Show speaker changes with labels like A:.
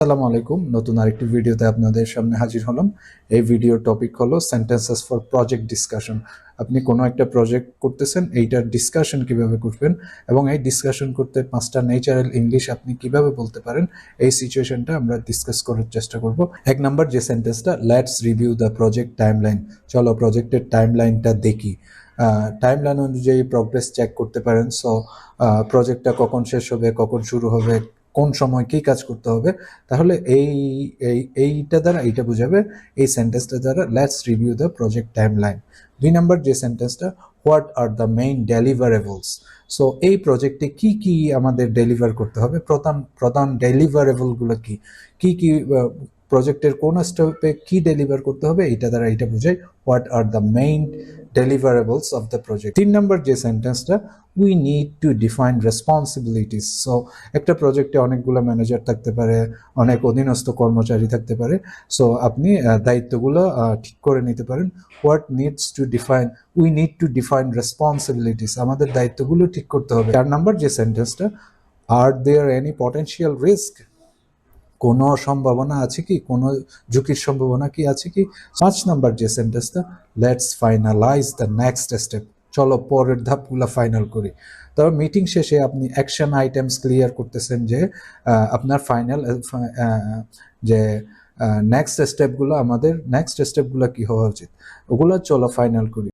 A: আসসালামু আলাইকুম। নতুন আরেকটি ভিডিওতে আপনাদের সামনে হাজির হলাম। এই ভিডিওর টপিক হলো সেন্টেন্সেস ফর প্রজেক্ট ডিসকাশন। আপনি কোনো একটা প্রজেক্ট করতেছেন, এইটার ডিসকাশন কিভাবে করবেন এবং এই ডিসকাশন করতে 5টা ন্যাচারাল ইংলিশ আপনি কিভাবে বলতে পারেন, এই সিচুয়েশনটা আমরা ডিসকাস করার চেষ্টা করব। 1 নাম্বার যে সেন্টেন্সটা, let's review the project timeline. চলো প্রজেক্টের টাইমলাইনটা দেখি। টাইমলাইন অনুযায়ী প্রোগ্রেস চেক করতে পারেন। সো প্রজেক্টটা কখন শেষ হবে, কখন শুরু হবে, কোন সময় কি কাজ করতে হবে, তাহলে এইটা দ্বারা এইটা বোঝাবে। এই সেন্টেন্সটা দ্বারা let's review the project timeline. 2 number যে সেন্টেন্সটা, what are the main deliverables. So এই প্রজেক্টে কি কি আমাদের ডেলিভার করতে হবে, প্রধান প্রধান ডেলিভারেবলগুলো কি কি কি প্রজেক্টের কোন স্টেপে কি ডেলিভার করতে হবে, এইটা দ্বারা এইটা বোঝায় what are the main deliverables of the project. 3 number যে সেন্টেন্সটা, we need to define responsibilities. So একটা প্রজেক্টে অনেকগুলো ম্যানেজার থাকতে পারে, অনেক অধীনস্থ কর্মচারী থাকতে পারে। সো আপনি দায়িত্বগুলো ঠিক করে নিতে পারেন। What needs to define, we need to define responsibilities. আমাদের দায়িত্বগুলো ঠিক করতে হবে। 4 নাম্বার যে সেন্টেন্সটা, আর দেয়ার এনি পটেনশিয়াল রিস্ক। কোনো সম্ভাবনা আছে কি, কোনো ঝুঁকির সম্ভাবনা কি আছে কি। 5 নাম্বার যে সেন্টেন্সটা, let's finalise the next step. চলো পরের ধাপগুলো ফাইনাল করি। তবে মিটিং শেষে আপনি অ্যাকশন আইটেমস ক্লিয়ার করতেছেন যে আপনার ফাইনাল যে নেক্সট স্টেপগুলো কি হওয়া উচিত, ওগুলো চলো ফাইনাল করি।